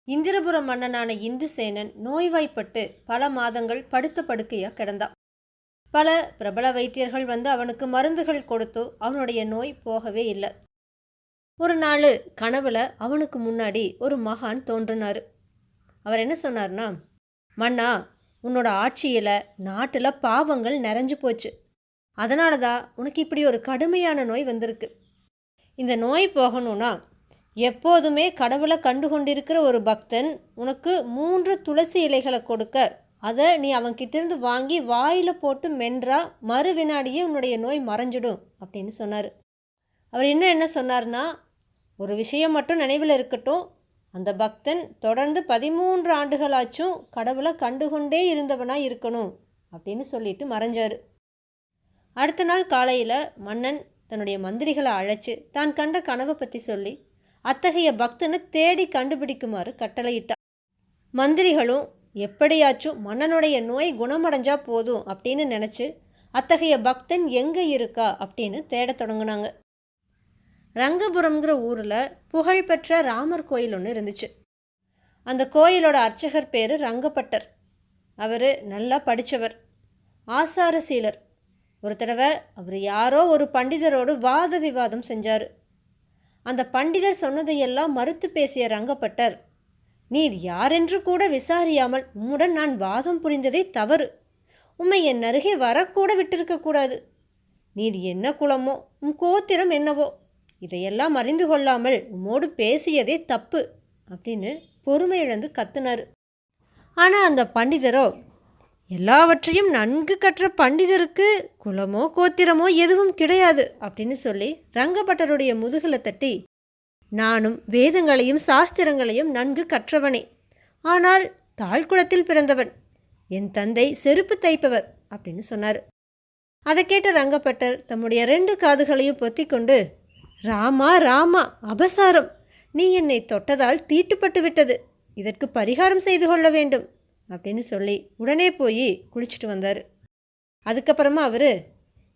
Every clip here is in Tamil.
இந்திரபுர மன்னனான இந்துசேனன் நோய்வாய்ப்பட்டு பல மாதங்கள் படுத்த படுக்கையாக கிடந்தான். பல பிரபல வைத்தியர்கள் வந்து அவனுக்கு மருந்துகள் கொடுத்தோ அவனுடைய நோய் போகவே இல்லை. ஒரு நாள் கனவுல அவனுக்கு முன்னாடி ஒரு மகான் தோன்றினார். அவர் என்ன சொன்னார்னா, மன்னா, உன்னோட ஆட்சியில் நாட்டில் பாவங்கள் நிறைஞ்சு போச்சு. அதனால தான் உனக்கு இப்படி ஒரு கடுமையான நோய் வந்திருக்கு. இந்த நோய் போகணும்னா எப்போதுமே கடவுளை கண்டு கொண்டிருக்கிற ஒரு பக்தன் உனக்கு 3 துளசி இலைகளை கொடுக்க, அதை நீ அவன்கிட்டேருந்து வாங்கி வாயில் போட்டு மென்றா மறு வினாடியே உன்னுடைய நோய் மறைஞ்சிடும் அப்படின்னு சொன்னார். அவர் இன்னும் என்ன சொன்னார்னா, ஒரு விஷயம் மட்டும் நினைவில் இருக்கட்டும், அந்த பக்தன் தொடர்ந்து 13 ஆண்டுகளாச்சும் கடவுளை கண்டுகொண்டே இருந்தவனாக இருக்கணும் அப்படின்னு சொல்லிட்டு மறைஞ்சார். அடுத்த நாள் காலையில் மன்னன் தன்னுடைய மந்திரிகளை அழைச்சி தான் கண்ட கனவை பற்றி சொல்லி அத்தகைய பக்தனை தேடி கண்டுபிடிக்குமாறு கட்டளையிட்டான். மந்திரிகளும் எப்படியாச்சும் மன்னனுடைய நோய் குணமடைஞ்சா போதும் அப்படின்னு நினச்சி அத்தகைய பக்தன் எங்கே இருக்கா அப்படின்னு தேட தொடங்கினாங்க. ரங்கபுரம்ங்கிற ஊரில் புகழ்பெற்ற ராமர் கோயில் ஒன்று இருந்துச்சு. அந்த கோயிலோட அர்ச்சகர் பேர் ரங்கப்பட்டர். அவர் நல்லா படித்தவர், ஆசாரசீலர். ஒரு தடவை அவர் யாரோ ஒரு பண்டிதரோடு வாத விவாதம் செஞ்சார். அந்த பண்டிதர் சொன்னதையெல்லாம் மறுத்து பேசிய ரங்கப்பட்டர், நீர் யாரென்று கூட விசாரியாமல் உம்முடன் நான் வாதம் புரிந்ததே தவறு. உம்மை என் அருகே வரக்கூட விட்டிருக்கக்கூடாது. நீர் என்ன குலமோ, உம் கோத்திரம் என்னவோ, இதையெல்லாம் அறிந்து கொள்ளாமல் உம்மோடு பேசியதே தப்பு அப்படின்னு பொறுமை இழந்து கத்துனார். ஆனால் அந்த பண்டிதரோ, எல்லாவற்றையும் நன்கு கற்ற பண்டிதருக்கு குலமோ கோத்திரமோ எதுவும் கிடையாது அப்படின்னு சொல்லி ரங்கப்பட்டருடைய முதுகில் தட்டி, நானும் வேதங்களையும் சாஸ்திரங்களையும் நன்கு கற்றவனே, ஆனால் தாழ்குளத்தில் பிறந்தவன். என் தந்தை செருப்பு தைப்பவர் அப்படின்னு சொன்னார். அதை கேட்ட ரங்கப்பட்டர் தம்முடைய 2 காதுகளையும் பொத்தி கொண்டு, ராமா ராமா, அபசாரம், நீ என்னை தொட்டதால் தீட்டுப்பட்டு விட்டது, இதற்கு பரிகாரம் செய்து கொள்ள வேண்டும் அப்படின்னு சொல்லி உடனே போய் குளிச்சுட்டு வந்தார். அதுக்கப்புறமா அவர்,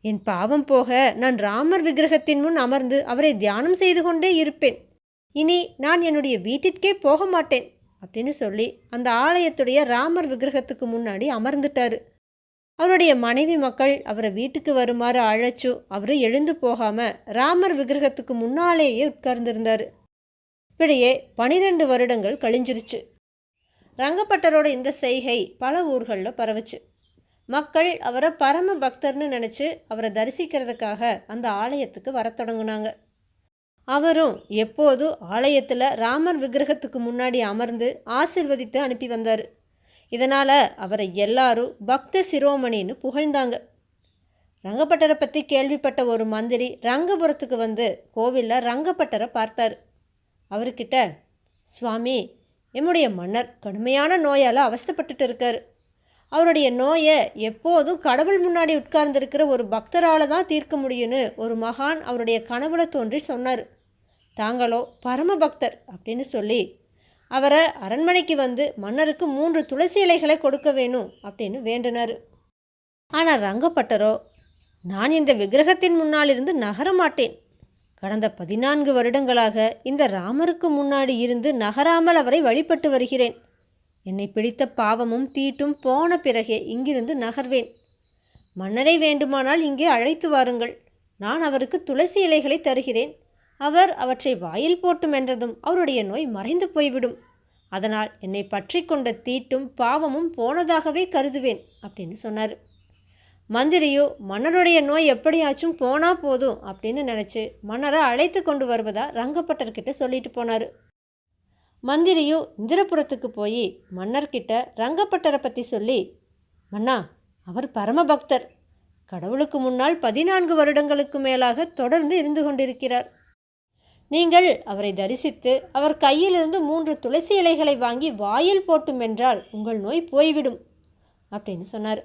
என் பாவம் போக நான் ராமர் விக்கிரகத்தின் முன் அமர்ந்து அவரை தியானம் செய்து கொண்டே இருப்பேன். இனி நான் என்னுடைய வீட்டிற்கே போக மாட்டேன் அப்படின்னு சொல்லி அந்த ஆலயத்துடைய ராமர் விக்கிரகத்துக்கு முன்னாடி அமர்ந்துட்டார். அவருடைய மனைவி மக்கள் அவரை வீட்டுக்கு வருமாறு அழைச்சு அவர் எழுந்து போகாமல் ராமர் விக்கிரகத்துக்கு முன்னாலேயே உட்கார்ந்திருந்தார். இப்படியே 12 வருடங்கள் கழிஞ்சிருச்சு. ரங்கப்பட்டரோட இந்த செய்கை பல ஊர்களில் பரவுச்சு. மக்கள் அவரை பரம பக்தர்னு நினச்சி அவரை தரிசிக்கிறதுக்காக அந்த ஆலயத்துக்கு வர தொடங்கினாங்க. அவரும் எப்போதும் ஆலயத்தில் ராமர் விக்கிரகத்துக்கு முன்னாடி அமர்ந்து ஆசிர்வதித்து அனுப்பி வந்தார். இதனால் அவரை எல்லாரும் பக்த சிரோமணின்னு புகழ்ந்தாங்க. ரங்கப்பட்டரை பற்றி கேள்விப்பட்ட ஒரு மந்திரி ரங்கபுரத்துக்கு வந்து கோவிலில் ரங்கப்பட்டரை பார்த்தார். அவர்கிட்ட, சுவாமி, என்னுடைய மன்னர் கடுமையான நோயால் அவஸ்தைப்பட்டுட்டு இருக்கார். அவருடைய நோயை எப்போதும் கடவுள் முன்னாடி உட்கார்ந்துருக்கிற ஒரு பக்தரால் தான் தீர்க்க முடியும்னு ஒரு மகான் அவருடைய கனவுல தோன்றி சொன்னார். தாங்களோ பரம பக்தர் அப்படின்னு சொல்லி அவரை அரண்மனைக்கு வந்து மன்னருக்கு 3 துளசி இலைகளை கொடுக்க வேணும் அப்படின்னு வேண்டினார். ஆனால் ரங்கப்பட்டரோ, நான் இந்த விக்கிரகத்தின் முன்னால் இருந்து நகர மாட்டேன். கடந்த 14 வருடங்களாக இந்த ராமருக்கு முன்னாடி இருந்து நகராமல் அவரை வழிபட்டு வருகிறேன். என்னை பிடித்த பாவமும் தீட்டும் போன பிறகே இங்கிருந்து நகர்வேன். மன்னரை வேண்டுமானால் இங்கே அழைத்து வாருங்கள். நான் அவருக்கு துளசி இலைகளை தருகிறேன். அவர் அவற்றை வாயில் போட்டு மென்றதும் அவருடைய நோய் மறைந்து போய்விடும். அதனால் என்னை பற்றி கொண்ட தீட்டும் பாவமும் போனதாகவே கருதுவேன் அப்படின்னு சொன்னார். மந்திரியோ மன்னருடைய நோய் எப்படியாச்சும் போனால் போதும் அப்படின்னு நினச்சி மன்னரை அழைத்து கொண்டு வருவதா ரங்கப்பட்டர்கிட்ட சொல்லிட்டு போனார். மந்திரியோ இந்திரபுரத்துக்கு போய் மன்னர்கிட்ட ரங்கப்பட்டரை பற்றி சொல்லி, மன்னா, அவர் பரமபக்தர், கடவுளுக்கு முன்னால் 14 வருடங்களுக்கு மேலாக தொடர்ந்து இருந்து கொண்டிருக்கிறார். நீங்கள் அவரை தரிசித்து அவர் கையிலிருந்து 3 துளசி இலைகளை வாங்கி வாயில் போட்டு மென்றால் உங்கள் நோய் போய்விடும் அப்படின்னு சொன்னார்.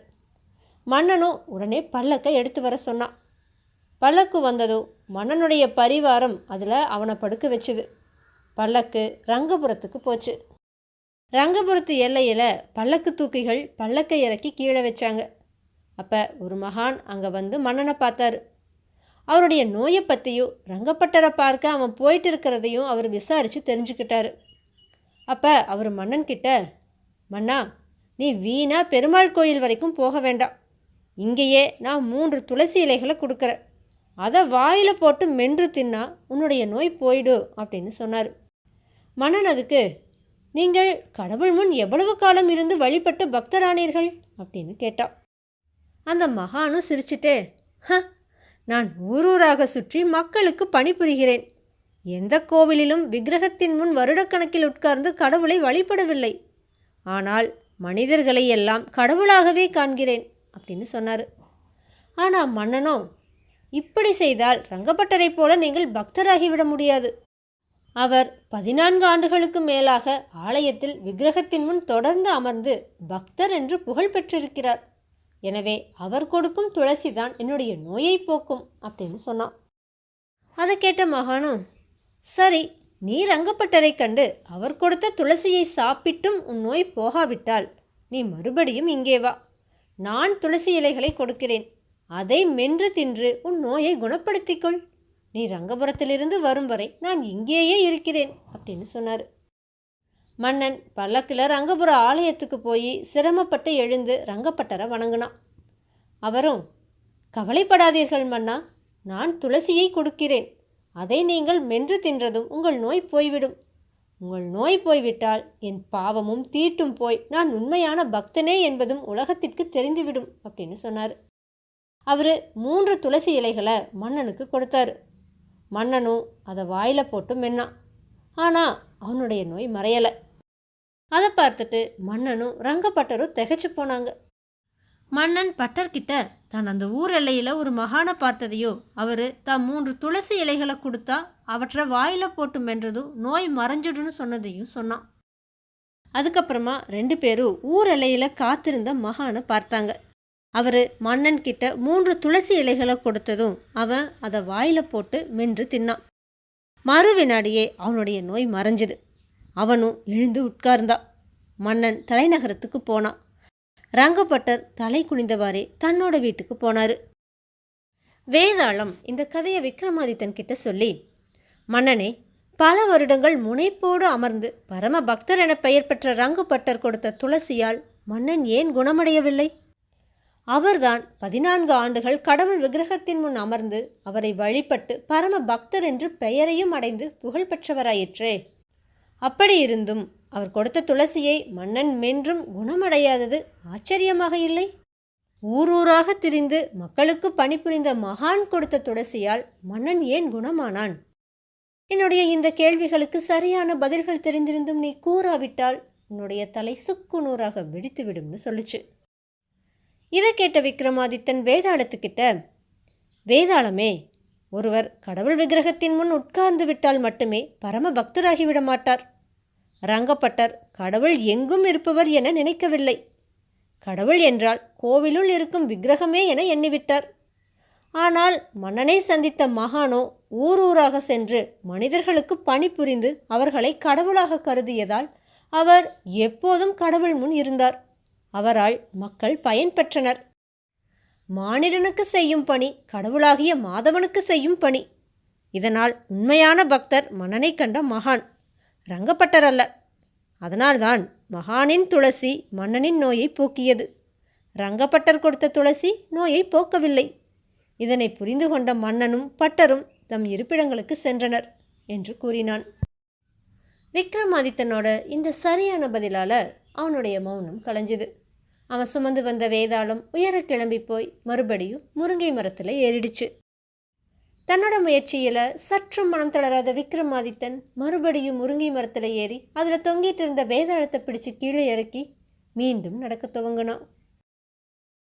மன்னனும் உடனே பல்லக்கை எடுத்து வர சொன்னான். பல்லக்கு வந்ததோ மன்னனுடைய பரிவாரம் அதில் அவனை படுக்க வச்சுது. பல்லக்கு ரங்கபுரத்துக்கு போச்சு. ரங்கபுரத்து எல்லையில் பல்லக்கு தூக்கிகள் பல்லக்கை இறக்கி கீழே வச்சாங்க. அப்போ ஒரு மகான் அங்கே வந்து மன்னனை பார்த்தாரு. அவருடைய நோயை பற்றியும் ரங்கப்பட்டரை பார்க்க அவன் போயிட்டு இருக்கிறதையும் அவர் விசாரித்து தெரிஞ்சுக்கிட்டாரு. அப்போ அவர் மன்னன் கிட்ட, மன்னா, நீ வீணா பெருமாள் கோயில் வரைக்கும் போக வேண்டாம். இங்கேயே நான் 3 துளசி இலைகளை கொடுக்குறேன். அதை வாயில் போட்டு மென்று தின்னா உன்னுடைய நோய் போயிடும் அப்படின்னு சொன்னார். மன்னன் அதுக்கு, நீங்கள் கடவுள் முன் எவ்வளவு காலம் இருந்து வழிபட்டு பக்தரானீர்கள் அப்படின்னு கேட்டான். அந்த மகானும் சிரிச்சுட்டே, நான் ஊரூராக சுற்றி மக்களுக்கு பணிபுரிகிறேன். எந்த கோவிலிலும் விக்கிரகத்தின் முன் வருடக்கணக்கில் உட்கார்ந்து கடவுளை வழிபடவில்லை. ஆனால் மனிதர்களை எல்லாம் கடவுளாகவே காண்கிறேன் அப்படின்னு சொன்னார். ஆனால் மன்னனோ, இப்படி செய்தால் ரங்கப்பட்டரை போல நீங்கள் பக்தராகிவிட முடியாது. அவர் 14 ஆண்டுகளுக்கு மேலாக ஆலயத்தில் விக்கிரகத்தின் முன் தொடர்ந்து அமர்ந்து பக்தர் என்று புகழ் பெற்றிருக்கிறார். எனவே அவர் கொடுக்கும் துளசி தான் என்னுடைய நோயை போக்கும் அப்படின்னு சொன்னான். அதை கேட்ட மகானும், சரி, நீ ரங்கப்பட்டரை கண்டு அவர் கொடுத்த துளசியை சாப்பிட்டும் உன் நோய் போகாவிட்டால் நீ மறுபடியும் இங்கே வா. நான் துளசி இலைகளை கொடுக்கிறேன். அதை மென்று தின்று உன் நோயை குணப்படுத்திக்கொள். நீ ரங்கபுரத்திலிருந்து வரும் வரை நான் இங்கேயே இருக்கிறேன் அப்படின்னு சொன்னார். மன்னன் பல்லக்கில் ரங்கபுர ஆலயத்துக்கு போய் சிரமப்பட்டு எழுந்து ரங்கப்பட்டரை வணங்கினான். அவரும், கவலைப்படாதீர்கள் மன்னா, நான் துளசியை கொடுக்கிறேன். அதை நீங்கள் மென்று தின்றதும் உங்கள் நோய் போய்விடும். உங்கள் நோய் போய்விட்டால் என் பாவமும் தீட்டும் போய் நான் உண்மையான பக்தனே என்பதும் உலகத்திற்கு தெரிந்துவிடும் அப்படின்னு சொன்னார். அவர் 3 துளசி இலைகளை மன்னனுக்கு கொடுத்தாரு. மன்னனும் அதை வாயில் போட்டு மென்னான். ஆனால் அவனுடைய நோய் மறையலை. அதை பார்த்துட்டு மன்னனும் ரங்கப்பட்டரும் திகைச்சு போனாங்க. மன்னன் பட்டர்கிட்ட தான் அந்த ஊர் எல்லையில் ஒரு மகானை பார்த்ததையோ, அவர் தான் 3 துளசி இலைகளை கொடுத்தா அவற்றை வாயில் போட்டு மென்றதும் நோய் மறைஞ்சிடுன்னு சொன்னதையும் சொன்னான். அதுக்கப்புறமா 2 பேரும் ஊர் எல்லையில் காத்திருந்த மகானை பார்த்தாங்க. அவர் மன்னன் கிட்ட 3 துளசி இலைகளை கொடுத்ததும் அவன் அதை வாயில் போட்டு மென்று தின்னான். மறு வினாடியே அவனுடைய நோய் மறைஞ்சுது. அவனும் எழுந்து உட்கார்ந்தான். மன்னன் தலைநகரத்துக்கு போனான். ரங்கப்பட்டர் தலை குனிந்தவாறே தன்னோட வீட்டுக்கு போனார். வேதாளம் இந்த கதையை விக்ரமாதித்தன் கிட்ட சொல்லி, மன்னனே, பல வருடங்கள் முனைப்போடு அமர்ந்து பரம பக்தர் என பெயர் பெற்ற ரங்கப்பட்டர் கொடுத்த துளசியால் மன்னன் ஏன் குணமடையவில்லை? அவர்தான் 14 ஆண்டுகள் கடவுள் விக்கிரகத்தின் முன் அமர்ந்து அவரை வழிபட்டு பரம பக்தர் என்று பெயரையும் அடைந்து புகழ் பெற்றவராயிற்றே. அப்படி இருந்தும் அவர் கொடுத்த துளசியை மன்னன் மென்றும் குணமடையாதது ஆச்சரியமாக இல்லை? ஊரூராக திரிந்து மக்களுக்கு பணிபுரிந்த மகான் கொடுத்த துளசியால் மன்னன் ஏன் குணமானான்? என்னுடைய இந்த கேள்விகளுக்கு சரியான பதில்கள் தெரிந்திருந்தும் நீ கூறாவிட்டால் உன்னுடைய தலை சுக்கு நூறாக வெடித்துவிடும்னு சொல்லுச்சு. இதை கேட்ட விக்ரமாதித்தன் வேதாளத்துக்கிட்ட, வேதாளமே, ஒருவர் கடவுள் விக்கிரகத்தின் முன் உட்கார்ந்து விட்டால் மட்டுமே பரம பக்தராகிவிட மாட்டார். ரங்கப்பட்டர் கடவுள் எங்கும் இருப்பவர் என நினைக்கவில்லை. கடவுள் என்றால் கோவிலுள் இருக்கும் விக்கிரகமே என எண்ணிவிட்டார். ஆனால் மன்னனை சந்தித்த மகானோ ஊரூராக சென்று மனிதர்களுக்கு பணிபுரிந்து அவர்களை கடவுளாக கருதியதால் அவர் எப்போதும் கடவுள் முன் இருந்தார். அவரால் மக்கள் பயன் பெற்றனர். மானிடனுக்கு செய்யும் பணி கடவுளாகிய மாதவனுக்கு செய்யும் பணி. இதனால் உண்மையான பக்தர் மன்னனை கண்ட மகான், ரங்கப்பட்டர் அல்ல. அதனால்தான் மகானின் துளசி மன்னனின் நோயை போக்கியது. ரங்கப்பட்டர் கொடுத்த துளசி நோயை போக்கவில்லை. இதனை புரிந்து கொண்ட மன்னனும் பட்டரும் தம் இருப்பிடங்களுக்கு சென்றனர் என்று கூறினான். விக்ரமாதித்தனோட இந்த சரியான பதிலால் அவனுடைய மௌனம் கலைஞ்சுது. அவன் சுமந்து வந்த வேதாளம் உயர கிளம்பி போய் மறுபடியும் முருங்கை மரத்தில் ஏறிடுச்சு. தன்னோட முயற்சியில் சற்றும் மனம் தளராத விக்ரமாதித்தன் மறுபடியும் முருங்கை மரத்தில் ஏறி அதில் தொங்கிட்டு இருந்த வேதாளத்தை பிடிச்சு கீழே இறக்கி மீண்டும் நடக்க துவங்கினான்.